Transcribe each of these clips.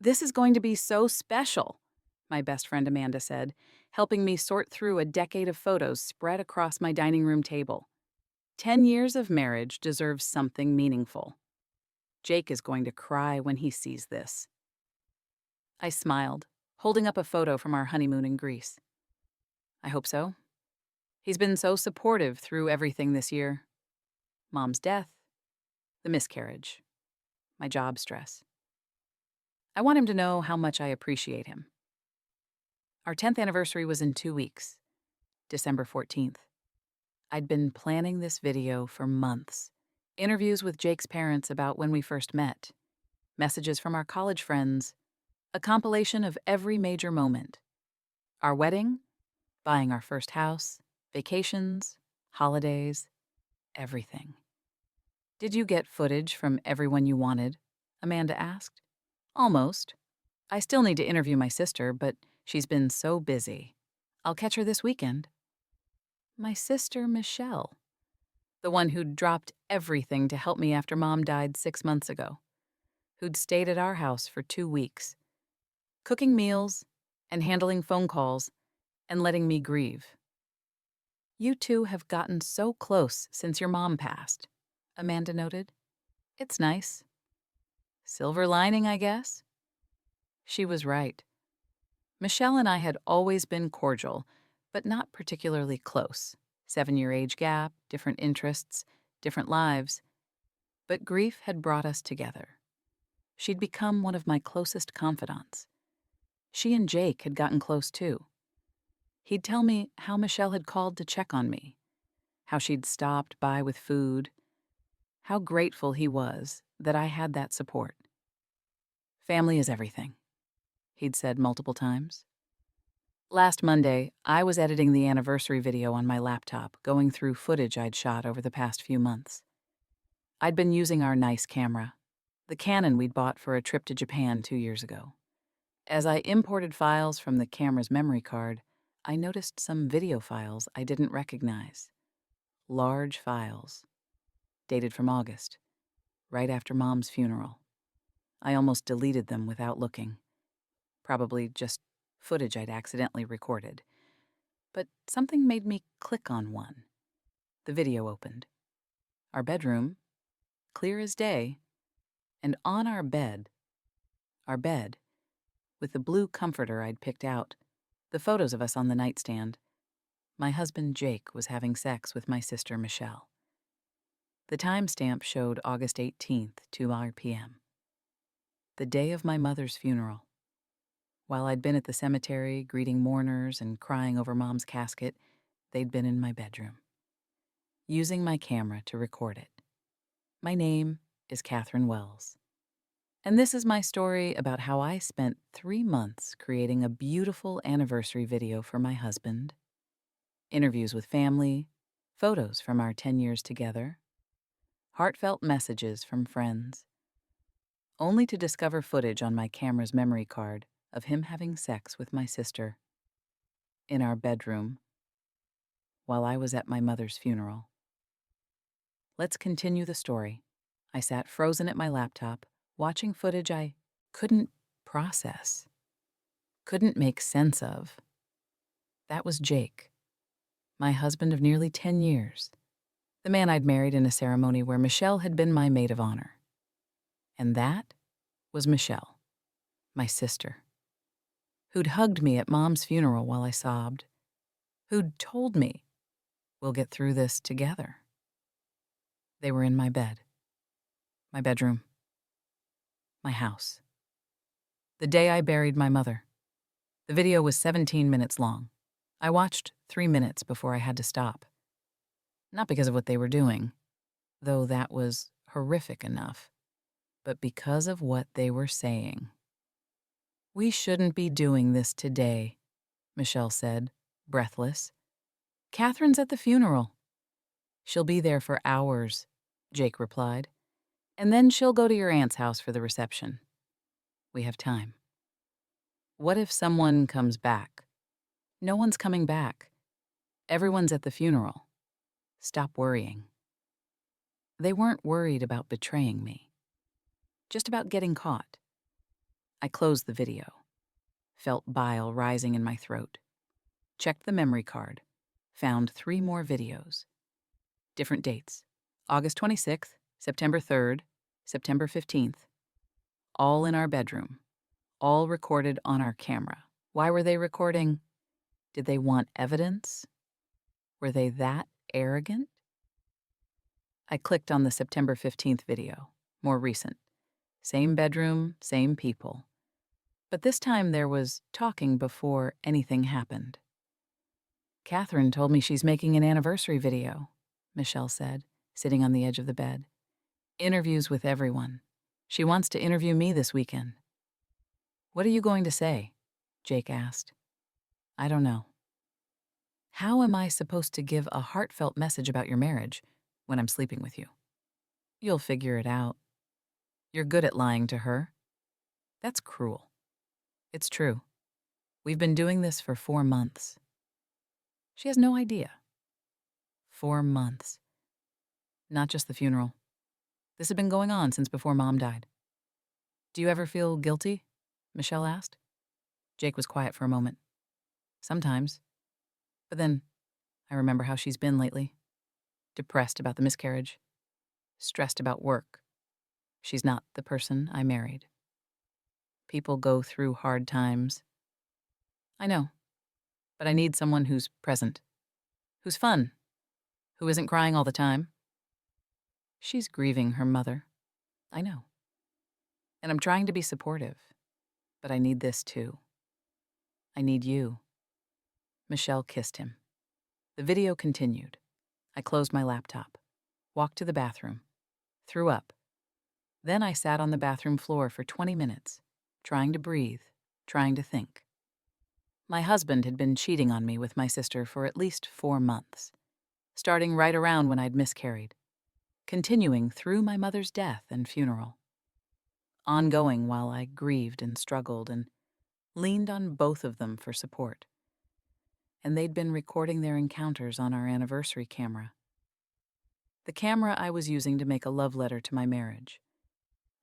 This is going to be so special, my best friend Amanda said, helping me sort through a decade of photos spread across my dining room table. 10 years of marriage deserves something meaningful. Jake is going to cry when he sees this. I smiled, holding up a photo from our honeymoon in Greece. I hope so. He's been so supportive through everything this year. Mom's death, the miscarriage, my job stress. I want him to know how much I appreciate him. Our 10th anniversary was in 2 weeks, December 14th. I'd been planning this video for months. Interviews with Jake's parents about when we first met, messages from our college friends, a compilation of every major moment. Our wedding, buying our first house, vacations, holidays, everything. Did you get footage from everyone you wanted? Amanda asked. Almost. I still need to interview my sister, but she's been so busy. I'll catch her this weekend. My sister, Michelle. The one who'd dropped everything to help me after Mom died 6 months ago. Who'd stayed at our house for 2 weeks, cooking meals and handling phone calls and letting me grieve. You two have gotten so close since your mom passed, Amanda noted. It's nice. Silver lining, I guess? She was right. Michelle and I had always been cordial, but not particularly close. 7-year age gap, different interests, different lives. But grief had brought us together. She'd become one of my closest confidants. She and Jake had gotten close too. He'd tell me how Michelle had called to check on me, how she'd stopped by with food, how grateful he was that I had that support. Family is everything, he'd said multiple times. Last Monday, I was editing the anniversary video on my laptop, going through footage I'd shot over the past few months. I'd been using our nice camera, the Canon we'd bought for a trip to Japan 2 years ago. As I imported files from the camera's memory card, I noticed some video files I didn't recognize. Large files, dated from August, right after Mom's funeral. I almost deleted them without looking. Probably just footage I'd accidentally recorded. But something made me click on one. The video opened. Our bedroom, clear as day, and on our bed, with the blue comforter I'd picked out, the photos of us on the nightstand, my husband Jake was having sex with my sister Michelle. The timestamp showed August 18th, 2 p.m. The day of my mother's funeral. While I'd been at the cemetery, greeting mourners and crying over Mom's casket, they'd been in my bedroom, using my camera to record it. My name is Catherine Wells. And this is my story about how I spent 3 months creating a beautiful anniversary video for my husband, interviews with family, photos from our 10 years together, heartfelt messages from friends, only to discover footage on my camera's memory card of him having sex with my sister in our bedroom while I was at my mother's funeral. Let's continue the story. I sat frozen at my laptop, watching footage I couldn't process, couldn't make sense of. That was Jake, my husband of nearly 10 years, the man I'd married in a ceremony where Michelle had been my maid of honor. And that was Michelle, my sister, who'd hugged me at Mom's funeral while I sobbed, who'd told me, we'll get through this together. They were in my bed, my bedroom, my house. The day I buried my mother. The video was 17 minutes long. I watched 3 minutes before I had to stop. Not because of what they were doing, though that was horrific enough, but because of what they were saying. We shouldn't be doing this today, Michelle said, breathless. Catherine's at the funeral. She'll be there for hours, Jake replied. And then she'll go to your aunt's house for the reception. We have time. What if someone comes back? No one's coming back. Everyone's at the funeral. Stop worrying. They weren't worried about betraying me, just about getting caught. I closed the video, felt bile rising in my throat, checked the memory card, found 3 more videos. Different dates: August 26th, September 3rd, September 15th. All in our bedroom, all recorded on our camera. Why were they recording? Did they want evidence? Were they that arrogant? I clicked on the September 15th video, more recent. Same bedroom, same people. But this time there was talking before anything happened. "Catherine told me she's making an anniversary video," Michelle said, sitting on the edge of the bed. "Interviews with everyone. She wants to interview me this weekend." "What are you going to say?" Jake asked. "I don't know." "How am I supposed to give a heartfelt message about your marriage when I'm sleeping with you?" "You'll figure it out. You're good at lying to her." "That's cruel." "It's true. We've been doing this for 4 months." She has no idea. 4 months. Not just the funeral. This had been going on since before Mom died. "Do you ever feel guilty?" Michelle asked. Jake was quiet for a moment. "Sometimes. But then I remember how she's been lately. Depressed about the miscarriage. Stressed about work. She's not the person I married. People go through hard times." "I know. But I need someone who's present. Who's fun. Who isn't crying all the time." "She's grieving her mother." "I know. And I'm trying to be supportive. But I need this too. I need you." Michelle kissed him. The video continued. I closed my laptop, walked to the bathroom, threw up. Then I sat on the bathroom floor for 20 minutes, trying to breathe, trying to think. My husband had been cheating on me with my sister for at least 4 months, starting right around when I'd miscarried, continuing through my mother's death and funeral, ongoing while I grieved and struggled and leaned on both of them for support. And they'd been recording their encounters on our anniversary camera. The camera I was using to make a love letter to my marriage.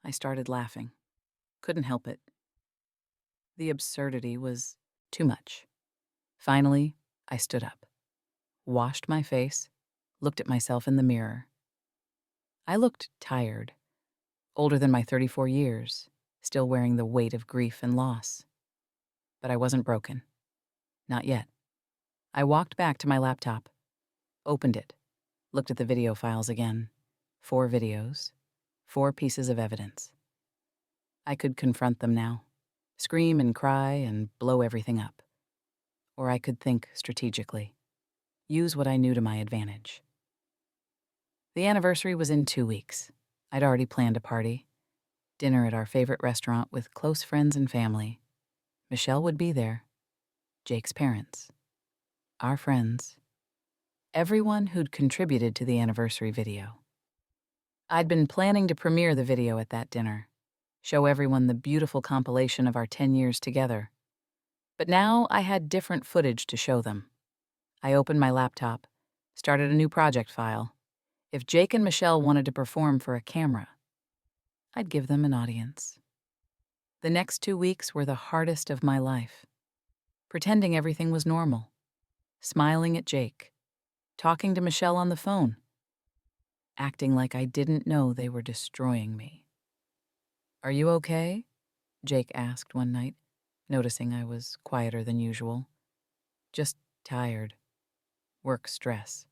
I started laughing. Couldn't help it. The absurdity was too much. Finally, I stood up, washed my face, looked at myself in the mirror. I looked tired, older than my 34 years, still wearing the weight of grief and loss. But I wasn't broken. Not yet. I walked back to my laptop, opened it, looked at the video files again. 4 videos, 4 pieces of evidence. I could confront them now, scream and cry and blow everything up. Or I could think strategically, use what I knew to my advantage. The anniversary was in 2 weeks. I'd already planned a party, dinner at our favorite restaurant with close friends and family. Michelle would be there, Jake's parents, our friends, everyone who'd contributed to the anniversary video. I'd been planning to premiere the video at that dinner, show everyone the beautiful compilation of our 10 years together. But now I had different footage to show them. I opened my laptop, started a new project file. If Jake and Michelle wanted to perform for a camera, I'd give them an audience. The next 2 weeks were the hardest of my life. Pretending everything was normal, smiling at Jake, talking to Michelle on the phone, acting like I didn't know they were destroying me. "Are you okay?" Jake asked one night, noticing I was quieter than usual. "Just tired. Work stress.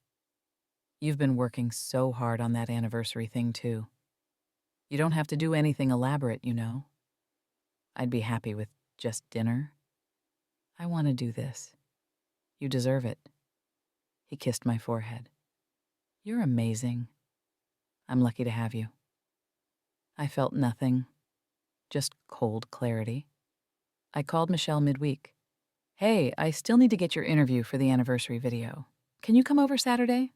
You've been working so hard on that anniversary thing, too. You don't have to do anything elaborate, you know. I'd be happy with just dinner. I want to do this. You deserve it." He kissed my forehead. "You're amazing. I'm lucky to have you." I felt nothing, just cold clarity. I called Michelle midweek. "Hey, I still need to get your interview for the anniversary video. Can you come over Saturday?"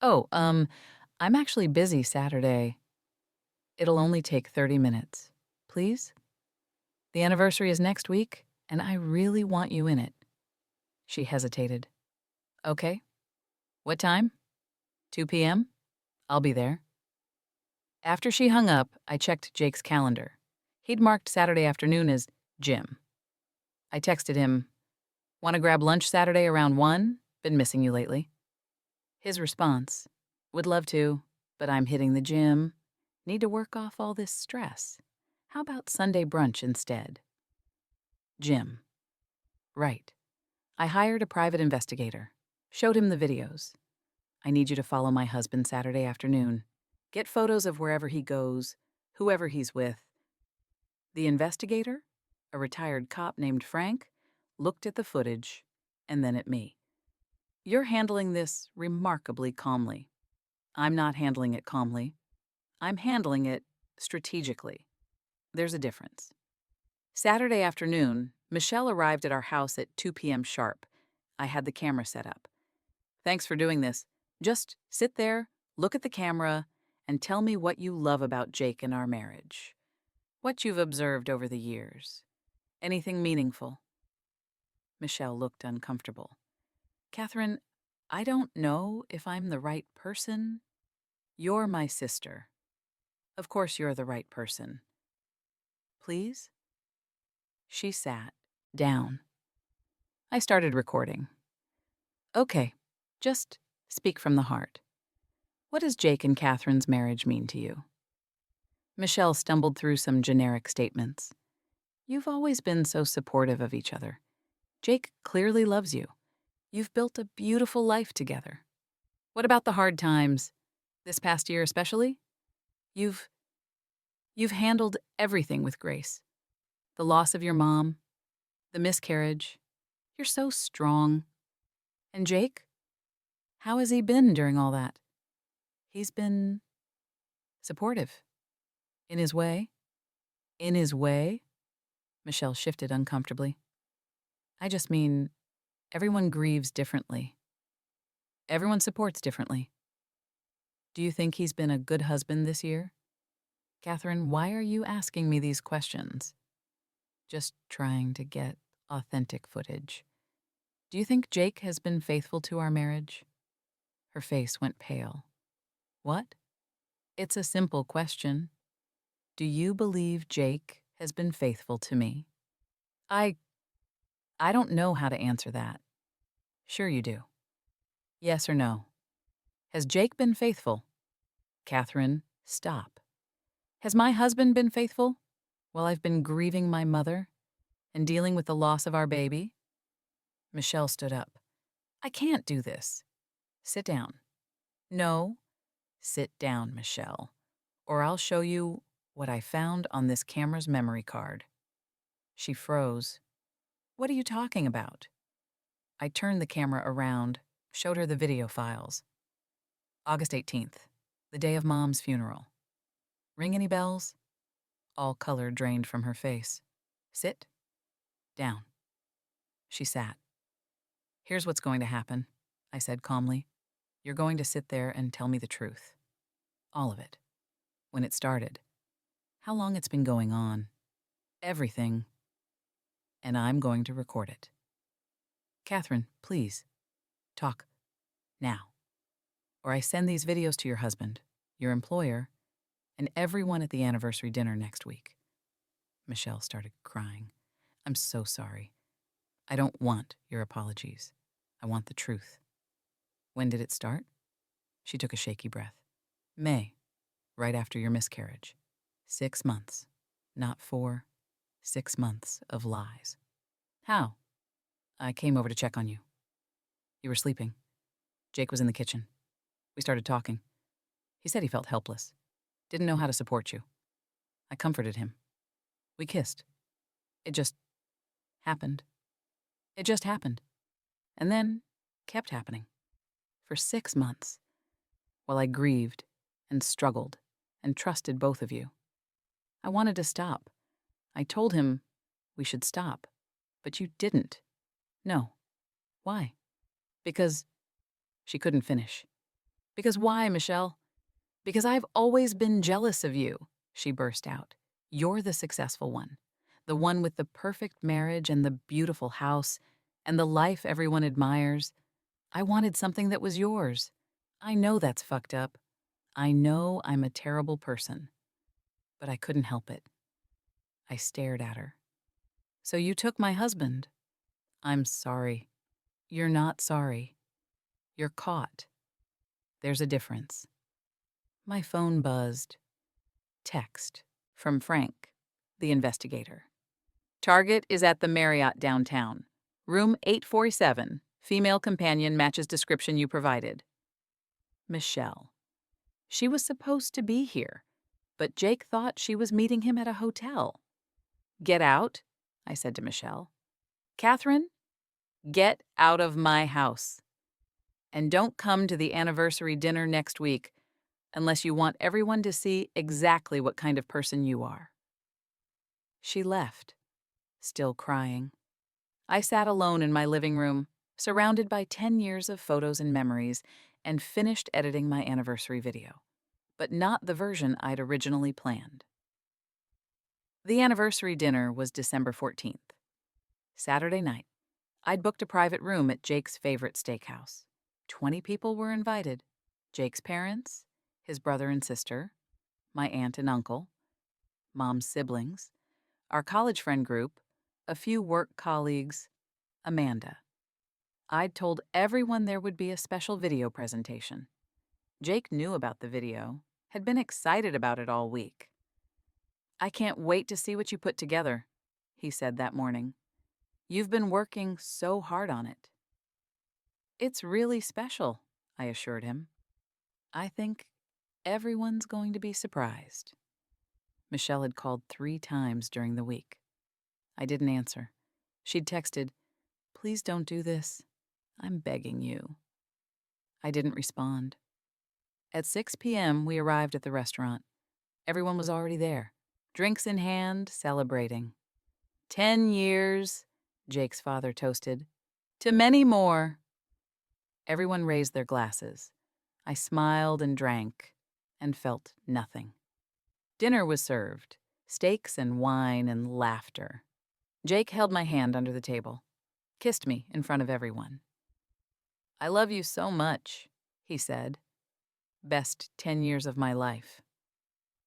"Oh, I'm actually busy Saturday." "It'll only take 30 minutes. Please? The anniversary is next week, and I really want you in it." She hesitated. "Okay. What time?" 2 p.m.? I'll be there." After she hung up, I checked Jake's calendar. He'd marked Saturday afternoon as Jim. I texted him, "Want to grab lunch Saturday around 1? Been missing you lately." His response, "Would love to, but I'm hitting the gym. Need to work off all this stress. How about Sunday brunch instead?" Jim. Right. I hired a private investigator. Showed him the videos. "I need you to follow my husband Saturday afternoon. Get photos of wherever he goes, whoever he's with." The investigator, a retired cop named Frank, looked at the footage and then at me. "You're handling this remarkably calmly." "I'm not handling it calmly. I'm handling it strategically. There's a difference." Saturday afternoon, Michelle arrived at our house at 2 p.m. sharp. I had the camera set up. "Thanks for doing this. Just sit there, look at the camera, and tell me what you love about Jake and our marriage. What you've observed over the years. Anything meaningful." Michelle looked uncomfortable. "Catherine, I don't know if I'm the right person. You're my sister. Of course you're the right person. Please?" She sat down. I started recording. "Okay, just speak from the heart. What does Jake and Catherine's marriage mean to you?" Michelle stumbled through some generic statements. "You've always been so supportive of each other. Jake clearly loves you. You've built a beautiful life together. What about the hard times? This past year especially? You've handled everything with grace. The loss of your mom, the miscarriage. You're so strong. And Jake? How has he been during all that?" "He's been supportive. In his way." "In his way?" Michelle shifted uncomfortably. "I just mean, everyone grieves differently. Everyone supports differently. Do you think he's been a good husband this year?" "Catherine, why are you asking me these questions?" "Just trying to get authentic footage. Do you think Jake has been faithful to our marriage?" Her face went pale. "What?" "It's a simple question. Do you believe Jake has been faithful to me?" I don't know how to answer that." "Sure you do. Yes or no. Has Jake been faithful?" "Catherine, stop. Has my husband been faithful while I've been grieving my mother and dealing with the loss of our baby?" Michelle stood up. "I can't do this. Sit down." "No, sit down, Michelle, or I'll show you what I found on this camera's memory card." She froze. "What are you talking about?" I turned the camera around, showed her the video files. August 18th, the day of Mom's funeral. Ring any bells? All color drained from her face. "Sit down." She sat. "Here's what's going to happen," I said calmly. "You're going to sit there and tell me the truth. All of it. When it started. How long it's been going on. Everything. And I'm going to record it. Catherine, please. Talk. Now. Or I send these videos to your husband, your employer, and everyone at the anniversary dinner next week." Michelle started crying. "I'm so sorry. I don't want your apologies. I want the truth." "When did it start?" She took a shaky breath. "May, right after your miscarriage. 6 months. Not 4. 6 months of lies." "How?" "I came over to check on you. You were sleeping. Jake was in the kitchen. We started talking. He said he felt helpless. Didn't know how to support you. I comforted him. We kissed. It just happened. It just happened. And then kept happening. For 6 months. While I grieved and struggled and trusted both of you. I wanted to stop. I told him we should stop. But you didn't. No. Why?" "Because—" She couldn't finish. "Because why, Michelle?" "Because I've always been jealous of you," she burst out. "You're the successful one. The one with the perfect marriage and the beautiful house and the life everyone admires. I wanted something that was yours. I know that's fucked up. I know I'm a terrible person. But I couldn't help it. I stared at her. So you took my husband? I'm sorry. You're not sorry. You're caught. There's a difference. My phone buzzed. Text from Frank, the investigator. Target is at the Marriott downtown. Room 847. Female companion matches description you provided. Michelle. She was supposed to be here, but Jake thought she was meeting him at a hotel. Get out, I said to Michelle. Catherine, get out of my house. And don't come to the anniversary dinner next week unless you want everyone to see exactly what kind of person you are. She left, still crying. I sat alone in my living room, surrounded by 10 years of photos and memories, and finished editing my anniversary video, but not the version I'd originally planned. The anniversary dinner was December 14th. Saturday night, I'd booked a private room at Jake's favorite steakhouse. 20 people were invited. Jake's parents, his brother and sister, my aunt and uncle, mom's siblings, our college friend group, a few work colleagues, Amanda. I'd told everyone there would be a special video presentation. Jake knew about the video, had been excited about it all week. I can't wait to see what you put together, he said that morning. You've been working so hard on it. It's really special, I assured him. I think everyone's going to be surprised. Michelle had called 3 times during the week. I didn't answer. She'd texted, "Please don't do this. I'm begging you." I didn't respond. At 6 p.m., we arrived at the restaurant. Everyone was already there, drinks in hand, celebrating. 10 years, Jake's father toasted. To many more. Everyone raised their glasses. I smiled and drank and felt nothing. Dinner was served, steaks and wine and laughter. Jake held my hand under the table, kissed me in front of everyone. I love you so much, he said. Best 10 years of my life.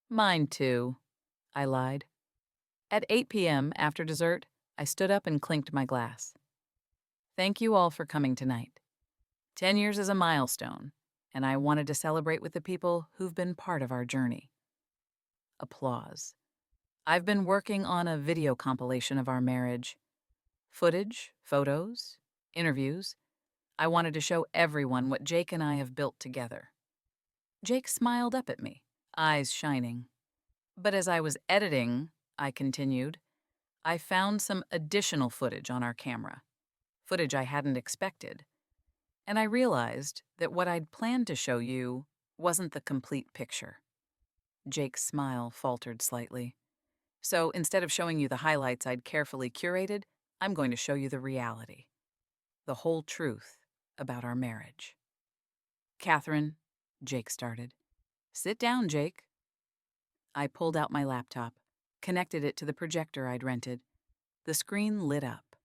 Mine too, I lied. At 8 p.m., after dessert, I stood up and clinked my glass. Thank you all for coming tonight. 10 years is a milestone, and I wanted to celebrate with the people who've been part of our journey. Applause. I've been working on a video compilation of our marriage. Footage, photos, interviews. I wanted to show everyone what Jake and I have built together. Jake smiled up at me, eyes shining. But as I was editing, I continued, I found some additional footage on our camera, footage I hadn't expected. And I realized that what I'd planned to show you wasn't the complete picture. Jake's smile faltered slightly. So instead of showing you the highlights I'd carefully curated, I'm going to show you the reality, the whole truth about our marriage. Catherine, Jake started. Sit down, Jake. I pulled out my laptop, connected it to the projector I'd rented. The screen lit up.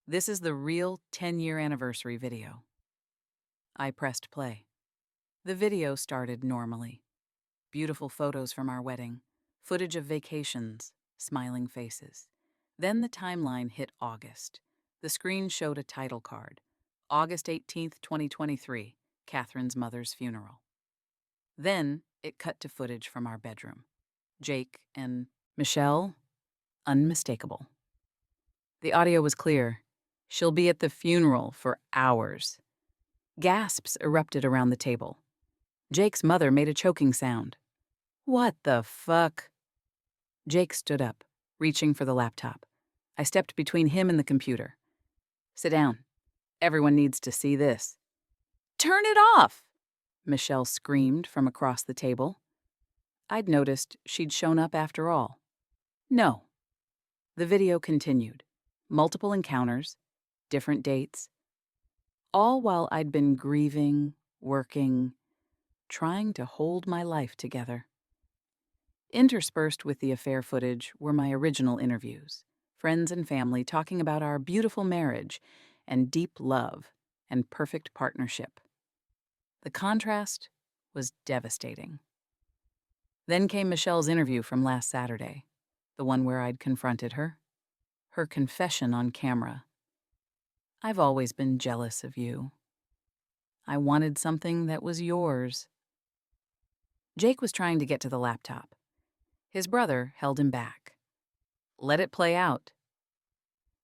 This is the real 10-year anniversary video. I pressed play. The video started normally. Beautiful photos from our wedding, footage of vacations, smiling faces. Then the timeline hit August. The screen showed a title card. August 18th, 2023, Catherine's mother's funeral. Then it cut to footage from our bedroom. Jake and Michelle, unmistakable. The audio was clear. She'll be at the funeral for hours. Gasps erupted around the table. Jake's mother made a choking sound. What the fuck? Jake stood up, reaching for the laptop. I stepped between him and the computer. Sit down. Everyone needs to see this. Turn it off! Michelle screamed from across the table. I'd noticed she'd shown up after all. No. The video continued. Multiple encounters, different dates. All while I'd been grieving, working, trying to hold my life together. Interspersed with the affair footage were my original interviews, friends and family talking about our beautiful marriage and deep love and perfect partnership. The contrast was devastating. Then came Michelle's interview from last Saturday, the one where I'd confronted her. Her confession on camera. I've always been jealous of you. I wanted something that was yours. Jake was trying to get to the laptop. His brother held him back. Let it play out.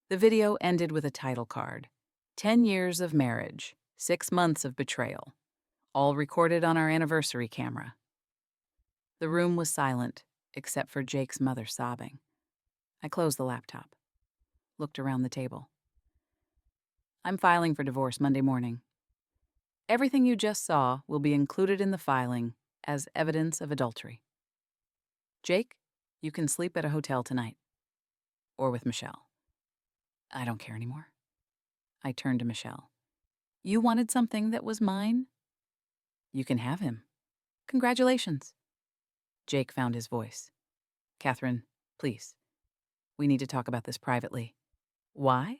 The video ended with a title card. 10 years of marriage, 6 months of betrayal. All recorded on our anniversary camera. The room was silent, except for Jake's mother sobbing. I closed the laptop. Looked around the table. I'm filing for divorce Monday morning. Everything you just saw will be included in the filing as evidence of adultery. Jake, you can sleep at a hotel tonight. Or with Michelle. I don't care anymore. I turned to Michelle. You wanted something that was mine? You can have him. Congratulations. Jake found his voice. Catherine, please. We need to talk about this privately. Why?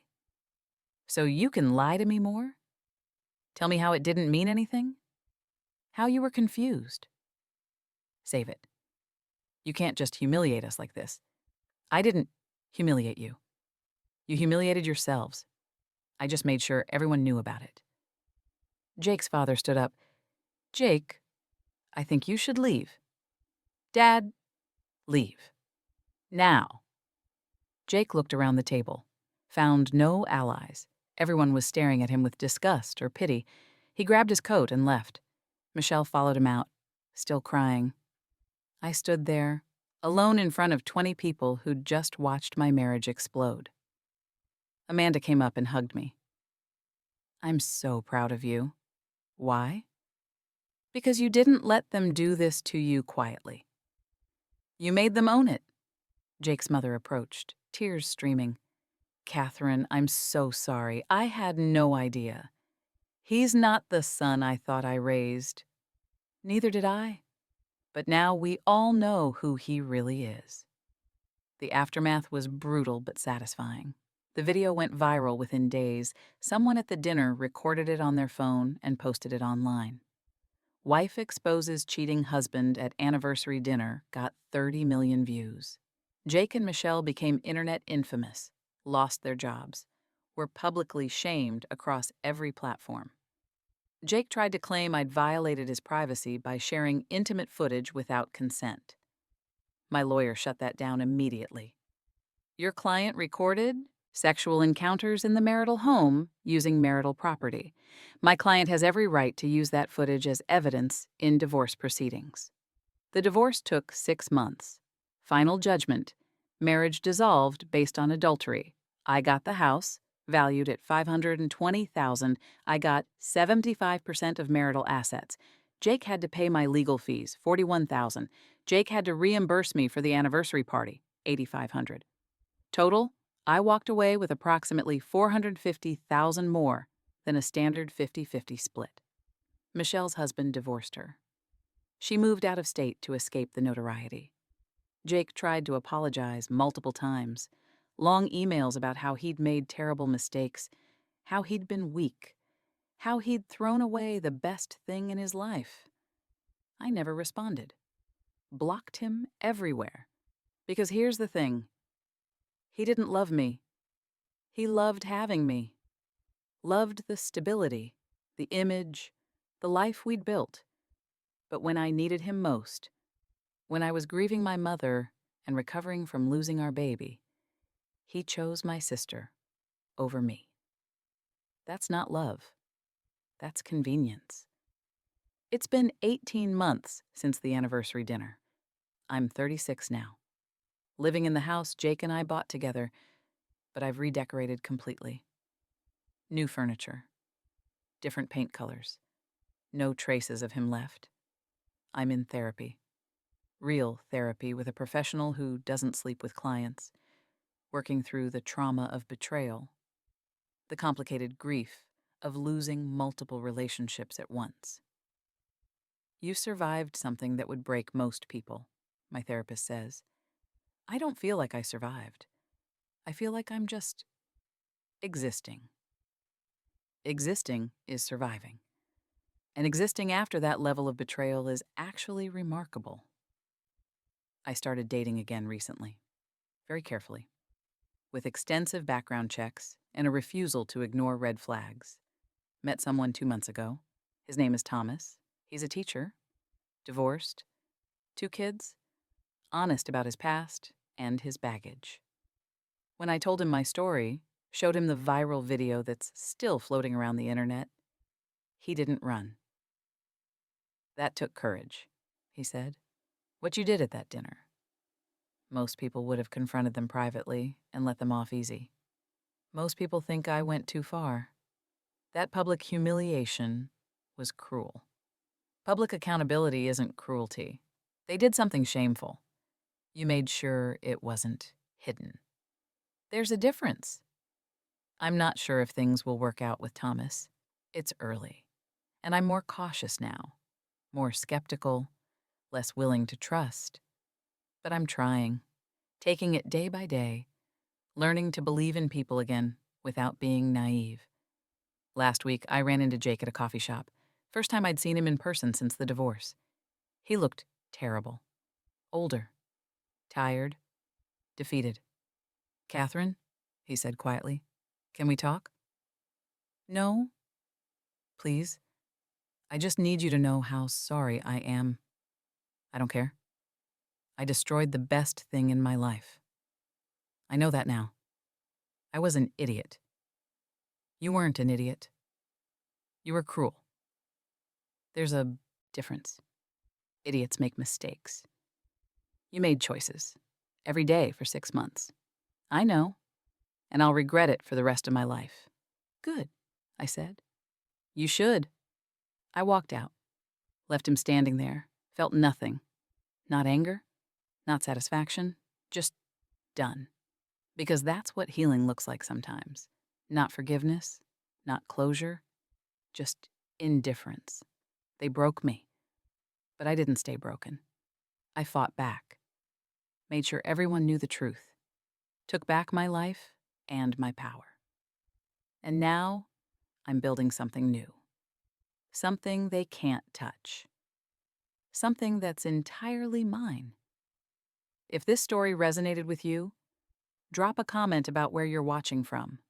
So you can lie to me more? Tell me how it didn't mean anything? How you were confused? Save it. You can't just humiliate us like this. I didn't humiliate you. You humiliated yourselves. I just made sure everyone knew about it. Jake's father stood up. Jake, I think you should leave. Dad, leave. Now. Jake looked around the table, found no allies. Everyone was staring at him with disgust or pity. He grabbed his coat and left. Michelle followed him out, still crying. I stood there, alone in front of 20 people who'd just watched my marriage explode. Amanda came up and hugged me. I'm so proud of you. Why? Because you didn't let them do this to you quietly. You made them own it. Jake's mother approached, tears streaming. Catherine, I'm so sorry. I had no idea. He's not the son I thought I raised. Neither did I. But now we all know who he really is. The aftermath was brutal but satisfying. The video went viral within days. Someone at the dinner recorded it on their phone and posted it online. Wife exposes cheating husband at anniversary dinner got 30 million views. Jake and Michelle became internet infamous, lost their jobs, were publicly shamed across every platform. Jake tried to claim I'd violated his privacy by sharing intimate footage without consent. My lawyer shut that down immediately. Your client recorded sexual encounters in the marital home using marital property. My client has every right to use that footage as evidence in divorce proceedings. The divorce took 6 months. Final judgment. Marriage dissolved based on adultery. I got the house, valued at $520,000. I got 75% of marital assets. Jake had to pay my legal fees, $41,000. Jake had to reimburse me for the anniversary party, $8,500. Total, I walked away with approximately $450,000 more than a standard 50-50 split. Michelle's husband divorced her. She moved out of state to escape the notoriety. Jake tried to apologize multiple times. Long emails about how he'd made terrible mistakes, how he'd been weak, how he'd thrown away the best thing in his life. I never responded. Blocked him everywhere. Because here's the thing. He didn't love me. He loved having me. Loved the stability, the image, the life we'd built. But when I needed him most, when I was grieving my mother and recovering from losing our baby, he chose my sister over me. That's not love. That's convenience. It's been 18 months since the anniversary dinner. I'm 36 now. Living in the house Jake and I bought together, but I've redecorated completely. New furniture. Different paint colors. No traces of him left. I'm in therapy. Real therapy with a professional who doesn't sleep with clients, working through the trauma of betrayal, the complicated grief of losing multiple relationships at once. You survived something that would break most people, my therapist says. I don't feel like I survived. I feel like I'm just existing. Existing is surviving. And existing after that level of betrayal is actually remarkable. I started dating again recently. very carefully, with extensive background checks and a refusal to ignore red flags. Met someone 2 months ago. His name is Thomas. He's a teacher, divorced, 2 kids, honest about his past and his baggage. When I told him my story, showed him the viral video that's still floating around the internet, he didn't run. "That took courage," he said. "What you did at that dinner." Most people would have confronted them privately and let them off easy. Most people think I went too far. That public humiliation was cruel. Public accountability isn't cruelty. They did something shameful. You made sure it wasn't hidden. There's a difference. I'm not sure if things will work out with Thomas. It's early, and I'm more cautious now, more skeptical, less willing to trust. But I'm trying, taking it day by day, learning to believe in people again without being naive. Last week, I ran into Jake at a coffee shop. First time I'd seen him in person since the divorce. He looked terrible. Older. Tired. Defeated. "Catherine," he said quietly, "can we talk?" "No. Please. I just need you to know how sorry I am. I don't care. I destroyed the best thing in my life. I know that now. I was an idiot. You weren't an idiot. You were cruel. There's a difference. Idiots make mistakes. You made choices. Every day for 6 months. I know. And I'll regret it for the rest of my life." "Good," I said. "You should." I walked out. Left him standing there. Felt nothing. Not anger. Not satisfaction. Just done. Because that's what healing looks like sometimes. Not forgiveness. Not closure. Just indifference. They broke me. But I didn't stay broken. I fought back. Made sure everyone knew the truth. Took back my life and my power. And now I'm building something new. Something they can't touch. Something that's entirely mine. If this story resonated with you, drop a comment about where you're watching from.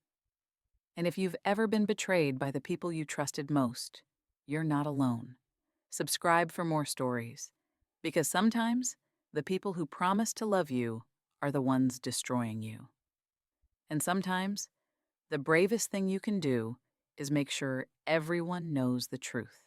And if you've ever been betrayed by the people you trusted most, you're not alone. Subscribe for more stories, because sometimes the people who promise to love you are the ones destroying you. And sometimes the bravest thing you can do is make sure everyone knows the truth.